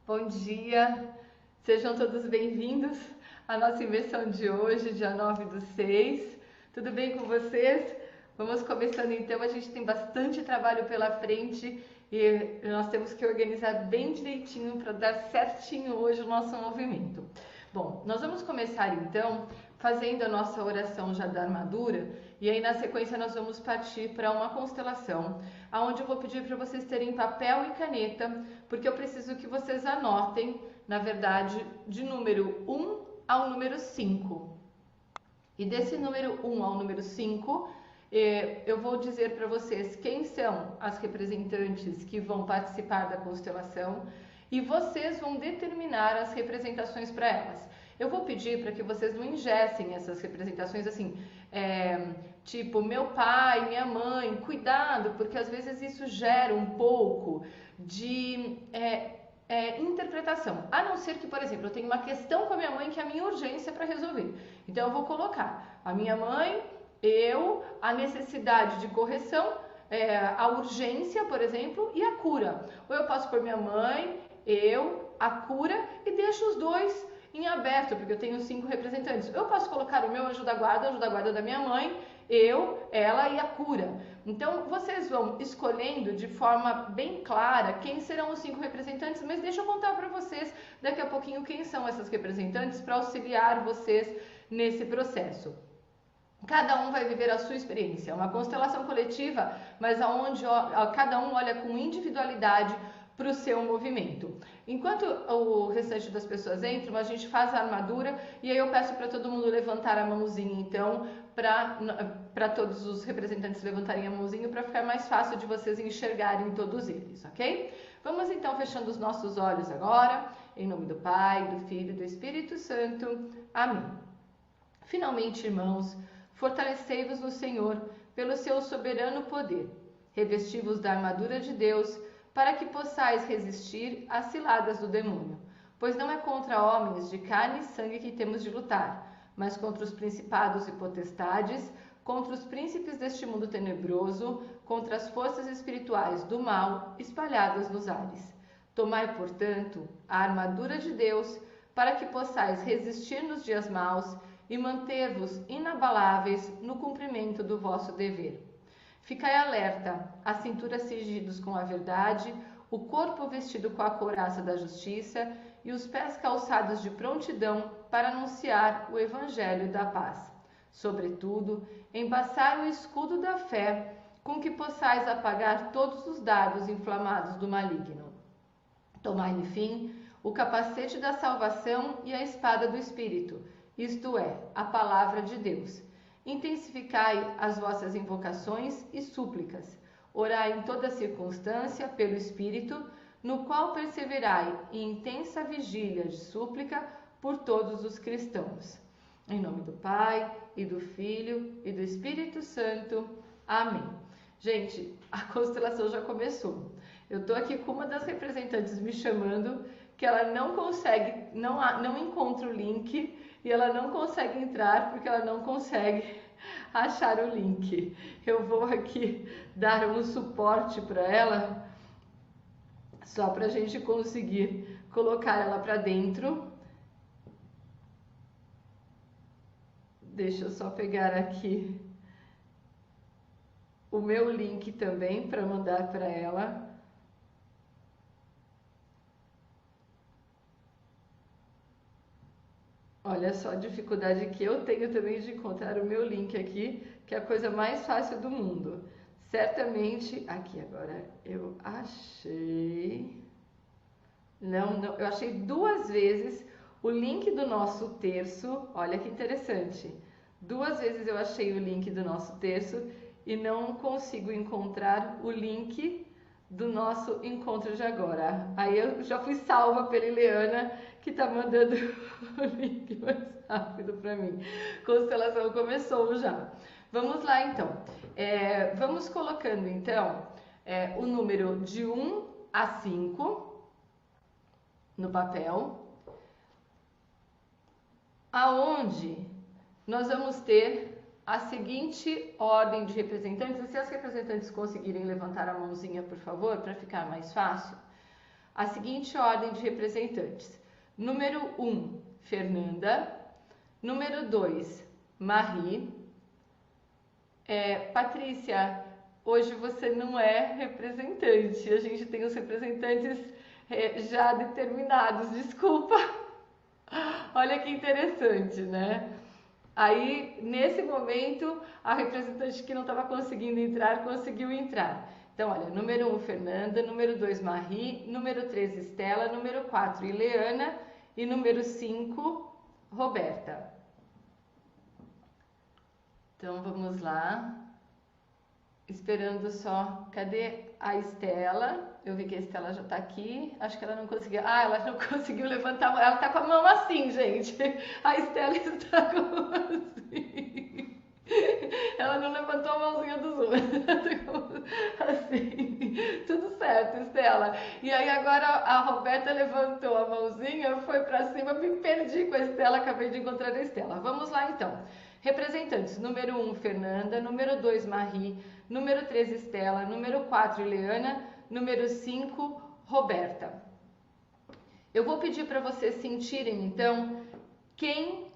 Bom dia, sejam todos bem-vindos à nossa imersão de hoje, dia 9/6. Tudo bem com vocês? Vamos começando então, a gente tem bastante trabalho pela frente e nós temos que organizar bem direitinho para dar certinho hoje o nosso movimento. Bom, nós vamos começar então fazendo a nossa oração já da armadura e aí na sequência nós vamos partir para uma constelação, onde eu vou pedir para vocês terem papel e caneta, porque eu preciso que vocês anotem, na verdade, de número 1 ao número 5. E desse número 1 ao número 5, eu vou dizer para vocês quem são as representantes que vão participar da constelação e vocês vão determinar as representações para elas. Eu vou pedir para que vocês não engessem essas representações assim, tipo meu pai, minha mãe, cuidado, porque às vezes isso gera um pouco de interpretação. A não ser que, por exemplo, eu tenho uma questão com a minha mãe que é a minha urgência para resolver. Então eu vou colocar a minha mãe, a necessidade de correção, a urgência, por exemplo, e a cura. Ou eu posso pôr minha mãe, a cura e deixo os dois em aberto, porque eu tenho 5 representantes. Eu posso colocar o meu anjo da guarda da minha mãe, ela e a cura. Então, vocês vão escolhendo de forma bem clara quem serão os 5 representantes, mas deixa eu contar para vocês daqui a pouquinho quem são essas representantes para auxiliar vocês nesse processo. Cada um vai viver a sua experiência, é uma constelação coletiva, mas onde cada um olha com individualidade para o seu movimento. Enquanto o restante das pessoas entram, a gente faz a armadura e aí eu peço para todo mundo levantar a mãozinha, então, para todos os representantes levantarem a mãozinha para ficar mais fácil de vocês enxergarem todos eles, ok? Vamos então fechando os nossos olhos agora, em nome do Pai, do Filho e do Espírito Santo. Amém. Finalmente, irmãos, fortalecei-vos no Senhor pelo seu soberano poder. Revesti-vos da armadura de Deus para que possais resistir às ciladas do demônio. Pois não é contra homens de carne e sangue que temos de lutar, mas contra os principados e potestades, contra os príncipes deste mundo tenebroso, contra as forças espirituais do mal espalhadas nos ares. Tomai, portanto, a armadura de Deus para que possais resistir nos dias maus e manter-vos inabaláveis no cumprimento do vosso dever. Ficai alerta, a cintura cingidos com a verdade, o corpo vestido com a couraça da justiça e os pés calçados de prontidão para anunciar o evangelho da paz. Sobretudo, embaçai o escudo da fé, com que possais apagar todos os dardos inflamados do maligno. Tomai, enfim, o capacete da salvação e a espada do Espírito, isto é, a palavra de Deus. Intensificai as vossas invocações e súplicas. Orai em toda circunstância pelo Espírito, no qual perseverai em intensa vigília de súplica por todos os cristãos. Em nome do Pai, e do Filho, e do Espírito Santo. Amém. Gente, a constelação já começou. Eu estou aqui com uma das representantes me chamando, que ela não consegue, não encontra o link, e ela não consegue entrar porque ela não consegue achar o link. Eu vou aqui dar um suporte para ela, só para a gente conseguir colocar ela para dentro. Deixa eu só pegar aqui o meu link também para mandar para ela. Olha só a dificuldade que eu tenho também de encontrar o meu link aqui, que é a coisa mais fácil do mundo. Certamente, aqui agora eu achei. Não, eu achei 2 vezes o link do nosso terço. Olha que interessante. 2 vezes eu achei o link do nosso terço e não consigo encontrar o link do nosso encontro de agora. Aí eu já fui salva pela Ileana, que tá mandando o link mais rápido para mim. Constelação começou já. Vamos lá então. Vamos colocando então o número de 1 a 5 no papel, aonde nós vamos ter a seguinte ordem de representantes. Se as representantes conseguirem levantar a mãozinha, por favor, para ficar mais fácil. a seguinte ordem de representantes. Número 1, Fernanda. Número 2, Marie. Patrícia, hoje você não é representante. A gente tem os representantes já determinados. Desculpa. Olha que interessante, né? Aí, nesse momento, a representante que não estava conseguindo entrar, conseguiu entrar. Então, olha, número 1, Fernanda, número 2, Marie, número 3, Estela, número 4, Ileana e número 5, Roberta. Então, vamos lá. Esperando só. Cadê a Estela? Eu vi que a Estela já tá aqui. Acho que ela não conseguiu. Ah, ela não conseguiu levantar a mão. Ela tá com a mão assim, gente. A Estela está com a mão assim. Ela não levantou a mãozinha do Zoom. Assim. Tudo certo, Estela. E aí agora a Roberta levantou a mãozinha, foi pra cima, me perdi com a Estela. Acabei de encontrar a Estela. Vamos lá então. Representantes, número 1, Fernanda, número 2, Marie, número 3, Estela, número 4, Ileana, número 5, Roberta. Eu vou pedir para vocês sentirem, então, quem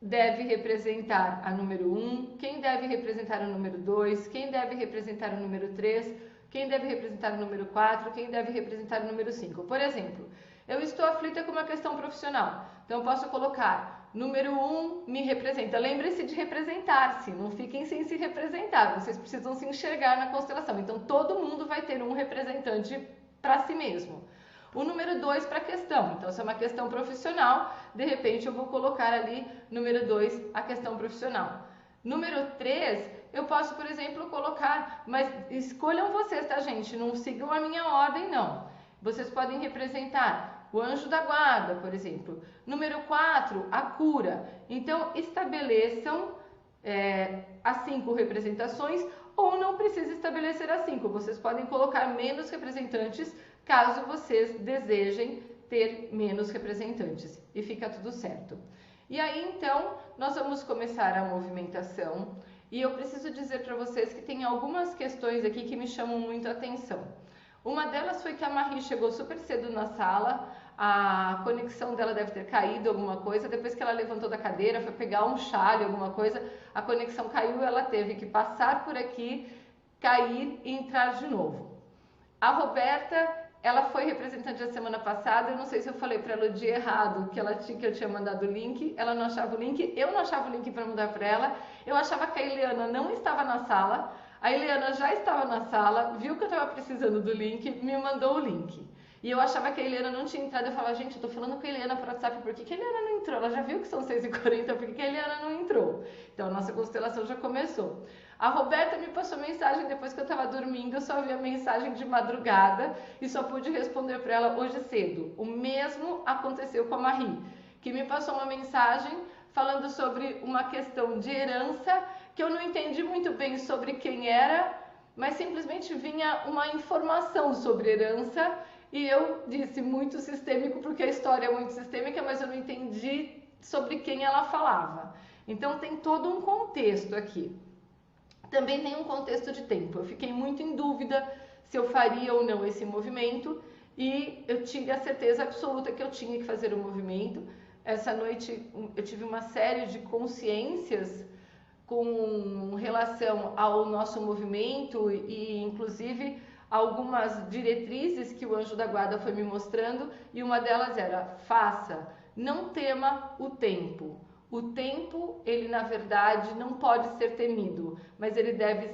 deve representar a número 1, quem deve representar o número 2, quem deve representar o número 3, quem deve representar o número 4, quem deve representar o número 5. Por exemplo, eu estou aflita com uma questão profissional, então eu posso colocar número 1 me representa. Lembre-se de representar-se, não fiquem sem se representar, vocês precisam se enxergar na constelação. Então todo mundo vai ter um representante para si mesmo. O número 2 para a questão, então se é uma questão profissional, de repente eu vou colocar ali, número 2, a questão profissional. Número 3, eu posso, por exemplo, colocar, mas escolham vocês, tá, gente? Não sigam a minha ordem, não. Vocês podem representar o anjo da guarda, por exemplo. Número 4, a cura. Então, estabeleçam as 5 representações ou não precisa estabelecer as 5. Vocês podem colocar menos representantes caso vocês desejem ter menos representantes. E fica tudo certo. E aí, então, nós vamos começar a movimentação. E eu preciso dizer para vocês que tem algumas questões aqui que me chamam muito a atenção. Uma delas foi que a Marie chegou super cedo na sala, a conexão dela deve ter caído alguma coisa, depois que ela levantou da cadeira, foi pegar um chale, alguma coisa, a conexão caiu, ela teve que passar por aqui, cair e entrar de novo. A Roberta, ela foi representante da semana passada, eu não sei se eu falei para ela o dia errado, que eu tinha mandado o link, ela não achava o link, eu não achava o link para mandar para ela, eu achava que a Ileana não estava na sala, a Ileana já estava na sala, viu que eu estava precisando do link, me mandou o link. E eu achava que a Ileana não tinha entrado, eu falava, gente, eu tô falando com a Ileana por WhatsApp, por que a Ileana não entrou? Ela já viu que são 6h40, por que a Ileana não entrou? Então a nossa constelação já começou. A Roberta me passou mensagem depois que eu estava dormindo, eu só vi a mensagem de madrugada e só pude responder para ela hoje cedo. O mesmo aconteceu com a Marie, que me passou uma mensagem falando sobre uma questão de herança, que eu não entendi muito bem sobre quem era, mas simplesmente vinha uma informação sobre herança e eu disse muito sistêmico, porque a história é muito sistêmica, mas eu não entendi sobre quem ela falava. Então tem todo um contexto aqui. Também tem um contexto de tempo. Eu fiquei muito em dúvida se eu faria ou não esse movimento e eu tive a certeza absoluta que eu tinha que fazer o movimento. Essa noite eu tive uma série de consciências com relação ao nosso movimento e inclusive algumas diretrizes que o anjo da guarda foi me mostrando, e uma delas era: faça, não tema o tempo. O tempo, ele na verdade não pode ser temido, mas ele deve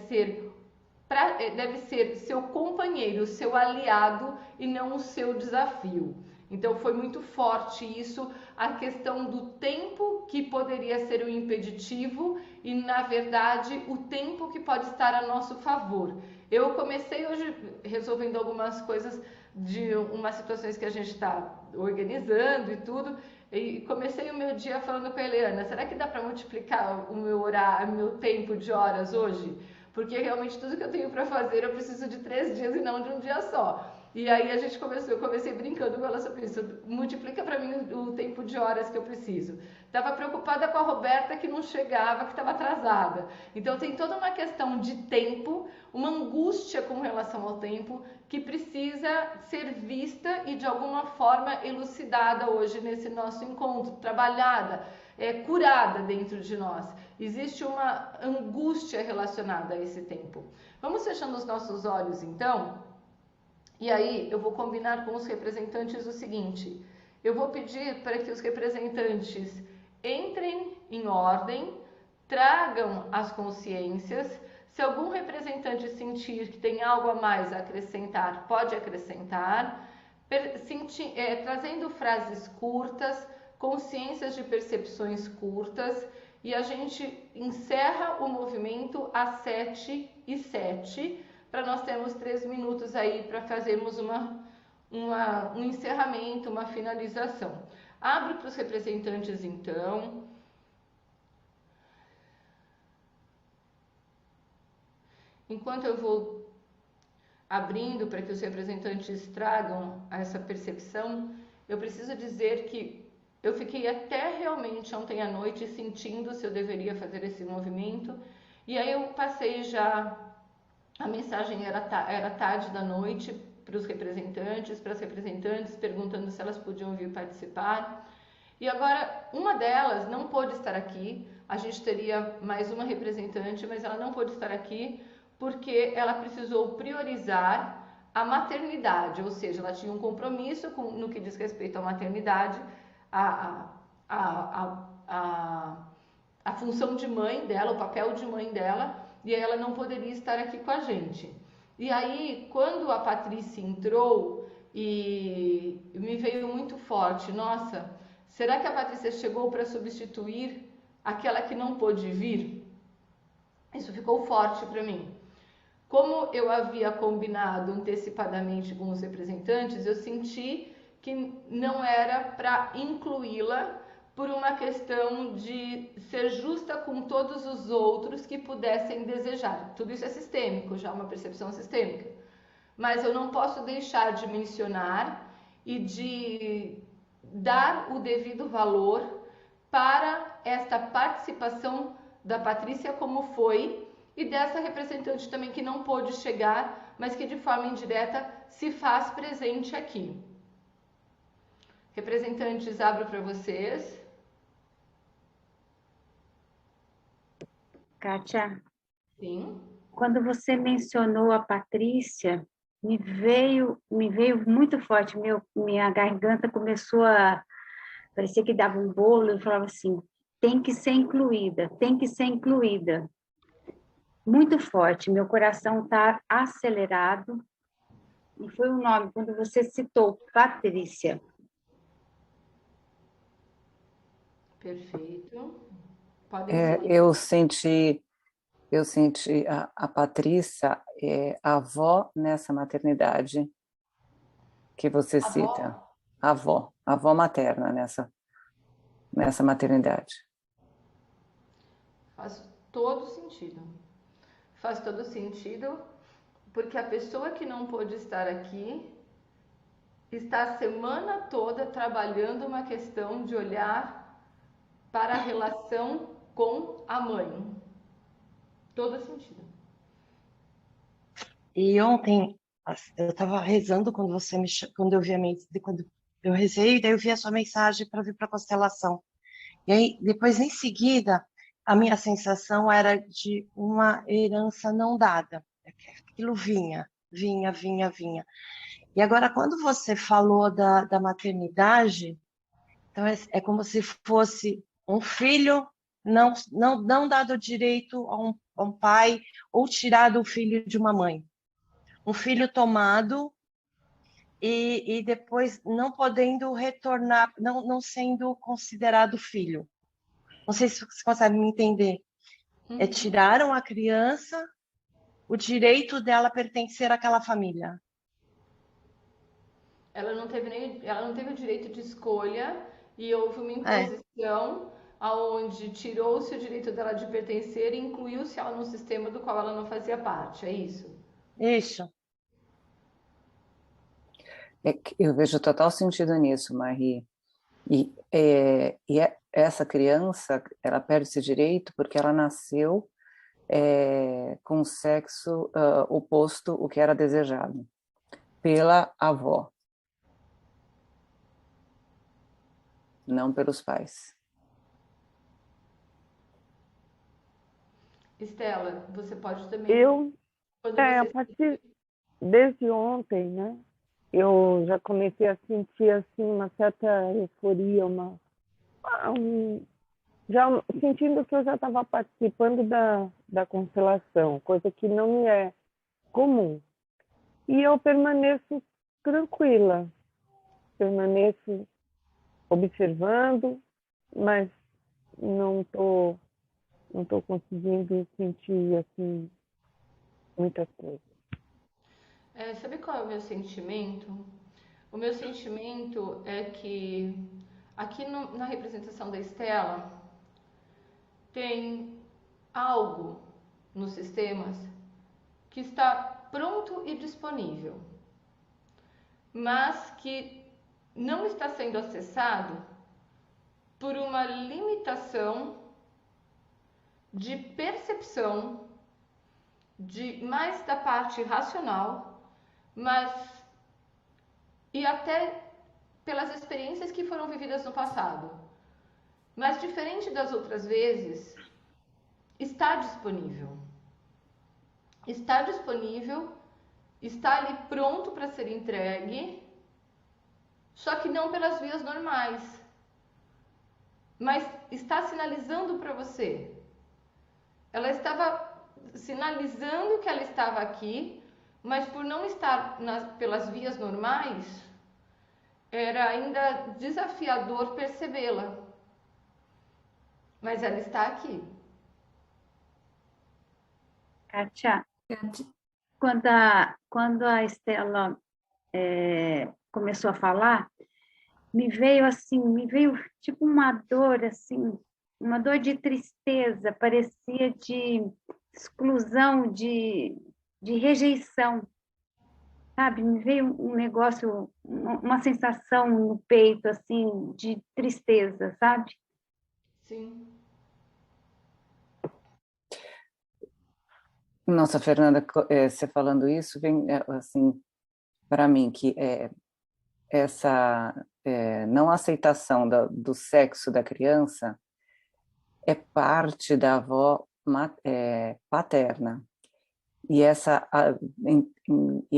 ser seu companheiro, seu aliado e não o seu desafio. Então foi muito forte isso, a questão do tempo que poderia ser o impeditivo e na verdade o tempo que pode estar a nosso favor. Eu comecei hoje resolvendo algumas coisas de umas situações que a gente está organizando e tudo, e comecei o meu dia falando com a Eliana, será que dá para multiplicar o meu horário, o meu tempo de horas hoje? Porque realmente tudo que eu tenho para fazer eu preciso de 3 dias e não de um dia só. E aí eu comecei brincando com ela sobre isso. Multiplica para mim o tempo de horas que eu preciso. Estava preocupada com a Roberta que não chegava, que estava atrasada. Então tem toda uma questão de tempo, uma angústia com relação ao tempo que precisa ser vista e de alguma forma elucidada hoje nesse nosso encontro, trabalhada, curada dentro de nós. Existe uma angústia relacionada a esse tempo. Vamos fechando os nossos olhos então? E aí eu vou combinar com os representantes o seguinte: eu vou pedir para que os representantes entrem em ordem, tragam as consciências. Se algum representante sentir que tem algo a mais a acrescentar, pode acrescentar, trazendo frases curtas, consciências de percepções curtas, e a gente encerra o movimento às 7h07, para nós termos 3 minutos aí para fazermos um encerramento, uma finalização. Abro para os representantes então. Enquanto eu vou abrindo para que os representantes tragam essa percepção, eu preciso dizer que eu fiquei até realmente ontem à noite sentindo se eu deveria fazer esse movimento, e aí eu passei já, a mensagem era tarde da noite para os representantes, para as representantes, perguntando se elas podiam vir participar. E agora, uma delas não pôde estar aqui, a gente teria mais uma representante, mas ela não pôde estar aqui porque ela precisou priorizar a maternidade, ou seja, ela tinha um compromisso no que diz respeito à maternidade, a, a, a, a função de mãe dela, o papel de mãe dela, e aí ela não poderia estar aqui com a gente. E aí, quando a Patrícia entrou, e me veio muito forte, nossa, será que a Patrícia chegou para substituir aquela que não pôde vir? Isso ficou forte para mim. Como eu havia combinado antecipadamente com os representantes, eu senti que não era para incluí-la por uma questão de ser justa com todos os outros que pudessem desejar. Tudo isso é sistêmico, já uma percepção sistêmica. Mas eu não posso deixar de mencionar e de dar o devido valor para esta participação da Patrícia, como foi, e dessa representante também que não pôde chegar, mas que de forma indireta se faz presente aqui. Representantes, abro para vocês. Kátia, Sim. quando você mencionou a Patrícia, me veio muito forte, minha garganta começou a parecia que dava um bolo, eu falava assim, tem que ser incluída, tem que ser incluída. Muito forte, meu coração está acelerado. E foi o nome, quando você citou Patrícia. Perfeito. Podem seguir. Eu senti a Patrícia, avó nessa maternidade que você cita. Avó materna nessa maternidade. Faz todo sentido. Faz todo sentido, porque a pessoa que não pôde estar aqui está a semana toda trabalhando uma questão de olhar para a relação com a mãe. Todo sentido. E ontem eu estava rezando quando eu vi quando eu rezei, daí eu vi a sua mensagem para vir para a constelação. E aí depois em seguida a minha sensação era de uma herança não dada. Aquilo vinha. E agora quando você falou da maternidade, então é como se fosse um filho não dado direito a um pai ou tirado o filho de uma mãe. Um filho tomado e depois não podendo retornar, não sendo considerado filho. Não sei se você consegue me entender. Tiraram a criança, o direito dela pertencer àquela família. Ela não teve o direito de escolha e houve uma imposição aonde tirou-se o direito dela de pertencer e incluiu-se ela num sistema do qual ela não fazia parte. É isso? Isso. Eu vejo total sentido nisso, Marie. Essa criança, ela perde esse direito porque ela nasceu com o sexo oposto o que era desejado pela avó, não pelos pais. Estela, você pode também. A partir desde ontem, né? Eu já comecei a sentir assim uma certa euforia, sentindo que eu já estava participando da constelação, coisa que não me é comum. E eu permaneço tranquila, permaneço observando, mas não tô conseguindo sentir assim muitas coisas. Sabe qual é o meu sentimento? O meu sentimento é que aqui na representação da Estela tem algo nos sistemas que está pronto e disponível, mas que não está sendo acessado por uma limitação de percepção mais da parte racional, e até pelas experiências que foram vividas no passado. Mas diferente das outras vezes, está disponível. Está disponível, está ali pronto para ser entregue, só que não pelas vias normais. Mas está sinalizando para você. Ela estava sinalizando que ela estava aqui, mas por não estar pelas vias normais, era ainda desafiador percebê-la. Mas ela está aqui. Kátia, quando a Estela começou a falar, me veio tipo uma dor, assim, uma dor de tristeza, parecia de exclusão, de rejeição, sabe? Me veio um negócio, uma sensação no peito, assim, de tristeza, sabe? Sim. Nossa, Fernanda, você falando isso, vem assim, para mim, que essa não aceitação do sexo da criança é parte da avó paterna. E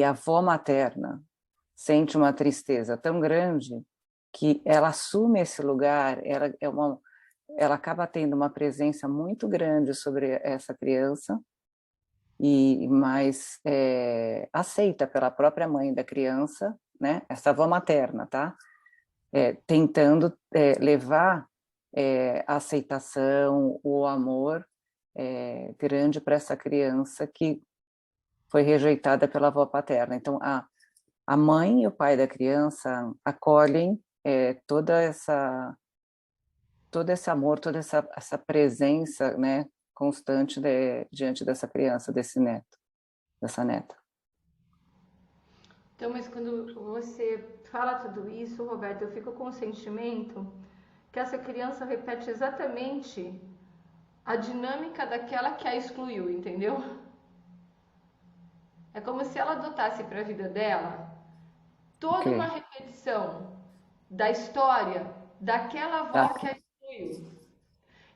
a avó materna sente uma tristeza tão grande que ela assume esse lugar, ela acaba tendo uma presença muito grande sobre essa criança, mas aceita pela própria mãe da criança, né? Essa avó materna, tá? Tentando levar a aceitação, o amor grande para essa criança que foi rejeitada pela avó paterna. Então, a mãe e o pai da criança acolhem todo esse amor, toda essa presença, né, constante diante dessa criança, desse neto, dessa neta. Então, mas quando você fala tudo isso, Roberto, eu fico com o sentimento que essa criança repete exatamente a dinâmica daquela que a excluiu, entendeu? É como se ela adotasse para a vida dela toda uma repetição da história daquela avó que a excluiu.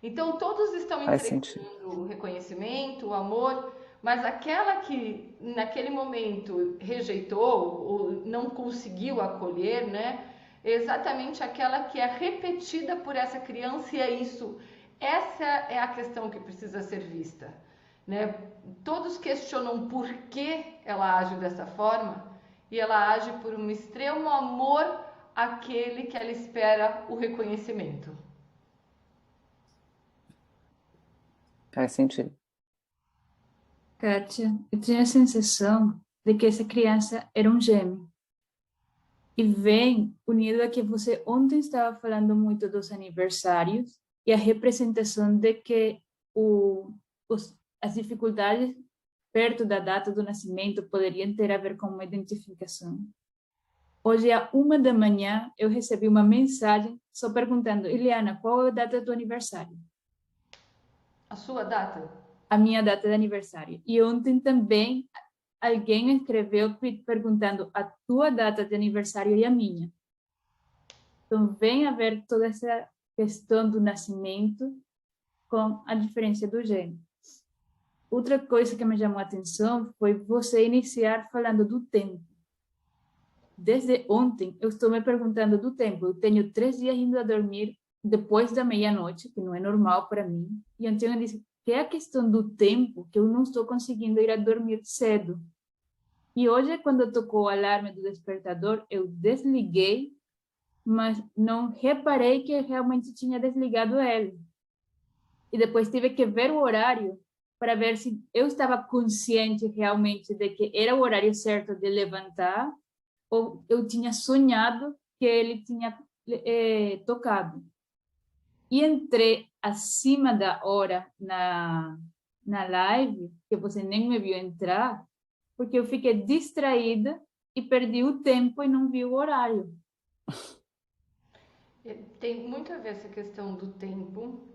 Então, todos estão entregando o reconhecimento, o amor, mas aquela que naquele momento rejeitou ou não conseguiu acolher, né? É exatamente aquela que é repetida por essa criança, e é isso. Essa é a questão que precisa ser vista, né? Todos questionam por que ela age dessa forma, e ela age por um extremo amor àquele que ela espera o reconhecimento. Faz sentido. Kátia, eu tinha a sensação de que essa criança era um gêmeo. E vem unido a que você ontem estava falando muito dos aniversários e a representação de que as dificuldades perto da data do nascimento poderiam ter a ver com uma identificação. Hoje, à 1h, eu recebi uma mensagem só perguntando: Eliana, qual é a data do aniversário? A sua data? A minha data de aniversário. E ontem também alguém escreveu perguntando a tua data de aniversário e a minha. Então, vem a ver toda essa questão do nascimento com a diferença do gênero. Outra coisa que me chamou a atenção foi você iniciar falando do tempo. Desde ontem, eu estou me perguntando do tempo. Eu tenho 3 dias indo a dormir depois da meia-noite, que não é normal para mim. E ontem eu disse que é a questão do tempo, que eu não estou conseguindo ir a dormir cedo. E hoje, quando tocou o alarme do despertador, eu desliguei, mas não reparei que eu realmente tinha desligado ele. E depois tive que ver o horário para ver se eu estava consciente realmente de que era o horário certo de levantar ou eu tinha sonhado que ele tinha tocado. E entrei acima da hora na live, que você nem me viu entrar, porque eu fiquei distraída e perdi o tempo e não vi o horário. Tem muito a ver essa questão do tempo.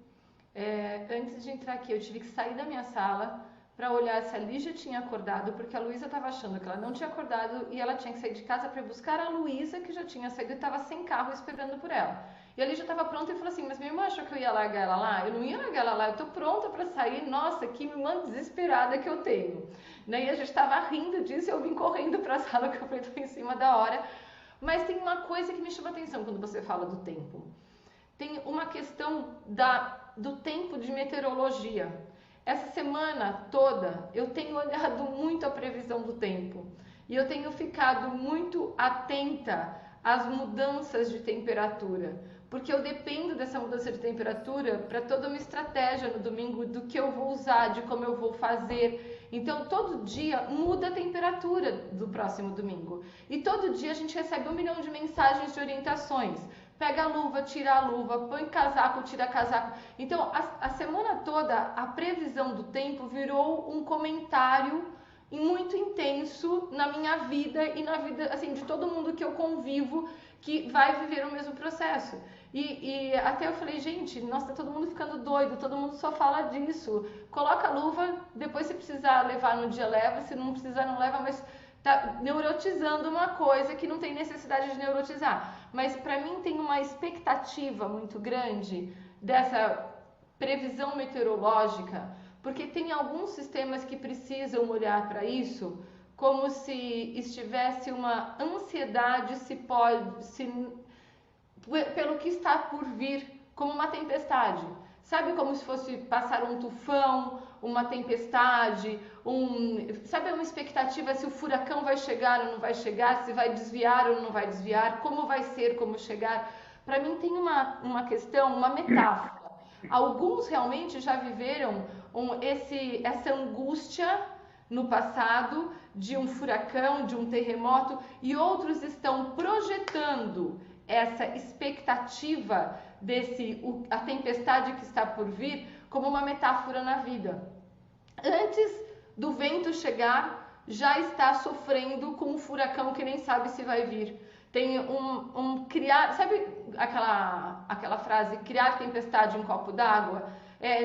Antes de entrar aqui, eu tive que sair da minha sala para olhar se a Lígia tinha acordado, porque a Luísa estava achando que ela não tinha acordado e ela tinha que sair de casa para buscar a Luísa, que já tinha saído e estava sem carro esperando por ela. E a Lígia estava pronta e falou assim: mas minha irmã achou que eu ia largar ela lá? Eu não ia largar ela lá, eu estou pronta para sair. Nossa, que irmã desesperada que eu tenho. Né? E a gente estava rindo disso e eu vim correndo para a sala, que eu falei: estou em cima da hora. Mas tem uma coisa que me chama atenção quando você fala do tempo. Tem uma questão do tempo de meteorologia. Essa semana toda eu tenho olhado muito a previsão do tempo e eu tenho ficado muito atenta às mudanças de temperatura, porque eu dependo dessa mudança de temperatura para toda uma estratégia no domingo, do que eu vou usar, de como eu vou fazer. Então, todo dia muda a temperatura do próximo domingo. E todo dia a gente recebe 1 milhão de mensagens de orientações. Pega a luva, tira a luva, põe casaco, tira casaco. Então, a semana toda, a previsão do tempo virou um comentário muito intenso na minha vida e na vida, assim, de todo mundo que eu convivo, que vai viver o mesmo processo. E até eu falei: gente, nossa, tá todo mundo ficando doido, todo mundo só fala disso. Coloca a luva, depois se precisar levar no dia leva, se não precisar não leva, mas tá neurotizando uma coisa que não tem necessidade de neurotizar. Mas para mim tem uma expectativa muito grande dessa previsão meteorológica, porque tem alguns sistemas que precisam olhar para isso como se estivesse uma ansiedade pelo que está por vir, como uma tempestade. Sabe, como se fosse passar um tufão, uma tempestade, sabe, uma expectativa se o furacão vai chegar ou não vai chegar, se vai desviar ou não vai desviar, como vai ser, como chegar. Para mim tem uma questão, uma metáfora. Alguns realmente já viveram essa angústia no passado de um furacão, de um terremoto, e outros estão projetando essa expectativa a tempestade que está por vir como uma metáfora na vida. Antes do vento chegar, já está sofrendo com um furacão que nem sabe se vai vir. Tem criar, sabe aquela frase, criar tempestade em copo d'água?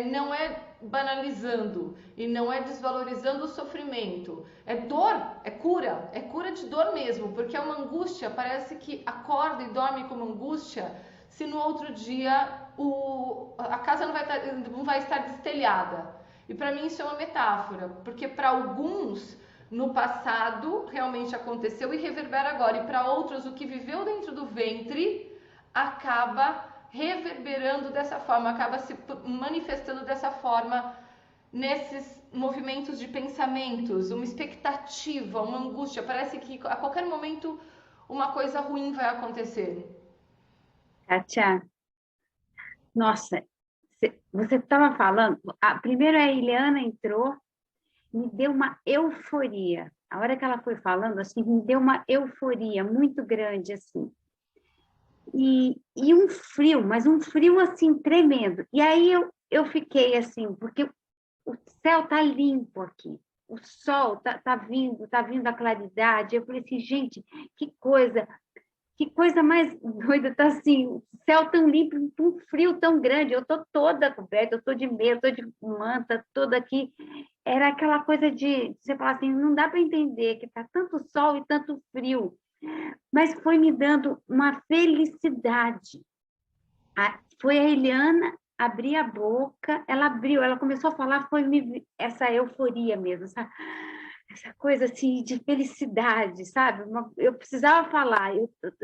Não é banalizando e não é desvalorizando o sofrimento. É dor, é cura de dor mesmo, porque é uma angústia, parece que acorda e dorme com uma angústia, se no outro dia a casa não vai estar destelhada. E para mim isso é uma metáfora, porque para alguns no passado realmente aconteceu e reverbera agora, e para outros o que viveu dentro do ventre acaba reverberando dessa forma, acaba se manifestando dessa forma nesses movimentos de pensamentos, uma expectativa, uma angústia. Parece que a qualquer momento uma coisa ruim vai acontecer. Kátia, nossa, você estava falando, primeiro a Eliana entrou, me deu uma euforia. A hora que ela foi falando, assim, me deu uma euforia muito grande, assim. E um frio, mas um frio, assim, tremendo. E aí eu fiquei assim, porque o céu tá limpo aqui. O sol tá vindo a claridade. Eu falei assim, gente, que coisa. que coisa mais doida, tá assim, o céu tão limpo, um frio tão grande, eu tô toda coberta, eu tô de meia, eu tô de manta, toda aqui. Era aquela coisa de você falar assim, não dá para entender que tá tanto sol e tanto frio, mas foi me dando uma felicidade. Foi a Eliana abrir a boca, ela abriu, ela começou a falar, essa euforia mesmo, essa coisa assim de felicidade, sabe? Eu precisava falar,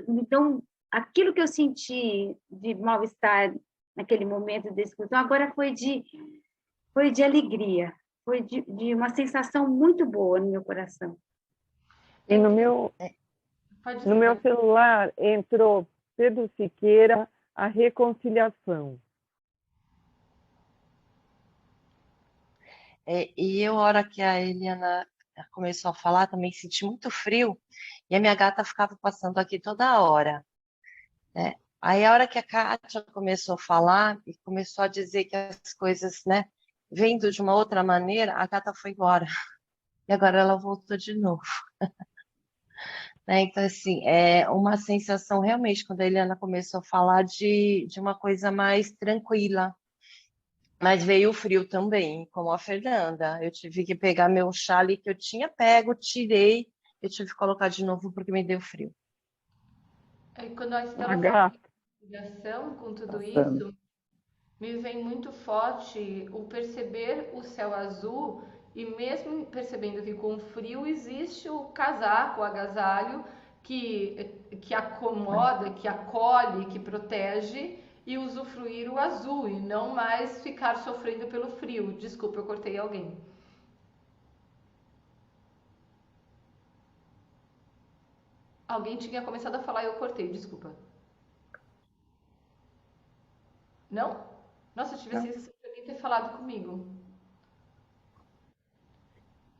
então aquilo que eu senti de mal-estar naquele momento de discussão, agora foi de alegria, foi de uma sensação muito boa no meu coração. E no meu celular entrou Pedro Siqueira, A Reconciliação. E eu, a hora que a Eliana começou a falar, também senti muito frio, e a minha gata ficava passando aqui toda hora, né? Aí, a hora que a Kátia começou a falar, e começou a dizer que as coisas, né, vendo de uma outra maneira, a gata foi embora. E agora ela voltou de novo. Né? Então, assim, é uma sensação realmente, quando a Eliana começou a falar de uma coisa mais tranquila. Mas veio o frio também, como a Fernanda. Eu tive que pegar meu chale que eu tinha pego, tirei, eu tive que colocar de novo porque me deu frio. Aí, quando a Estela A falou gata. de ligação com tudo Passando. isso, me vem muito forte o perceber o céu azul e mesmo percebendo que com frio existe o casaco, o agasalho que acomoda, que acolhe, que protege e usufruir o azul e não mais ficar sofrendo pelo frio. Desculpa, eu cortei alguém. Alguém tinha começado a falar e eu cortei, desculpa. Não? Nossa, eu tive a Não. sensação de alguém ter falado comigo.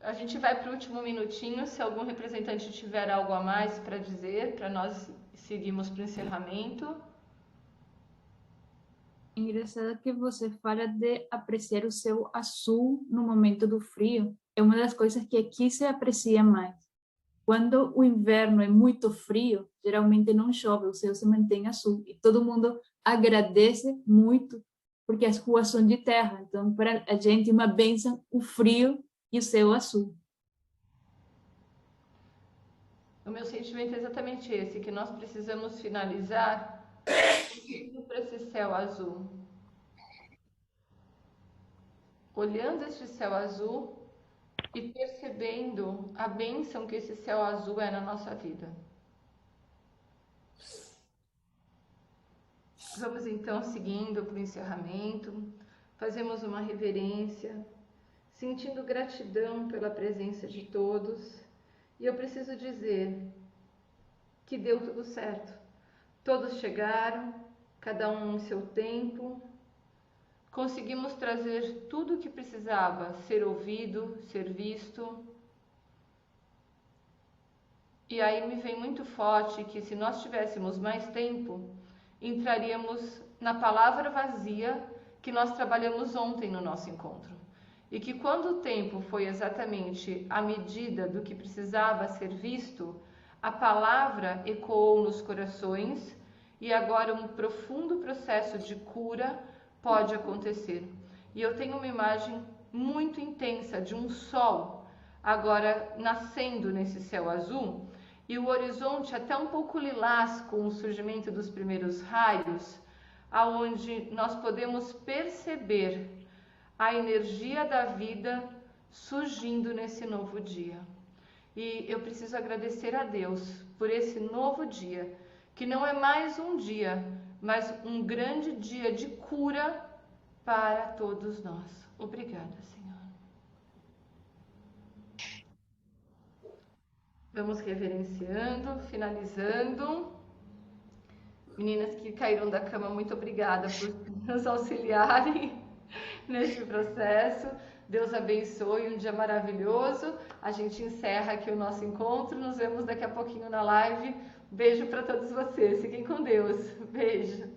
A gente vai para o último minutinho. Se algum representante tiver algo a mais para dizer, para nós seguirmos para o encerramento. Engraçado que você fala de apreciar o céu azul no momento do frio. É uma das coisas que aqui se aprecia mais. Quando o inverno é muito frio, geralmente não chove, o céu se mantém azul e todo mundo agradece muito porque as ruas são de terra. Então, para a gente é uma bênção o frio e o céu azul. O meu sentimento é exatamente esse, que nós precisamos finalizar indo para esse céu azul. Olhando esse céu azul e percebendo a bênção que esse céu azul é na nossa vida. Vamos então seguindo para o encerramento, fazemos uma reverência, sentindo gratidão pela presença de todos. E eu preciso dizer que deu tudo certo. Todos chegaram, cada um em seu tempo. Conseguimos trazer tudo o que precisava ser ouvido, ser visto. E aí me vem muito forte que se nós tivéssemos mais tempo, entraríamos na palavra vazia que nós trabalhamos ontem no nosso encontro. E que quando o tempo foi exatamente a medida do que precisava ser visto, a palavra ecoou nos corações e agora um profundo processo de cura pode acontecer. E eu tenho uma imagem muito intensa de um sol agora nascendo nesse céu azul e o horizonte até um pouco lilás com o surgimento dos primeiros raios, aonde nós podemos perceber a energia da vida surgindo nesse novo dia. E eu preciso agradecer a Deus por esse novo dia, que não é mais um dia, mas um grande dia de cura para todos nós. Obrigada, Senhor. Vamos reverenciando, finalizando. Meninas que caíram da cama, muito obrigada por nos auxiliarem neste processo. Deus abençoe, um dia maravilhoso. A gente encerra aqui o nosso encontro. Nos vemos daqui a pouquinho na live. Beijo para todos vocês. Fiquem com Deus. Beijo.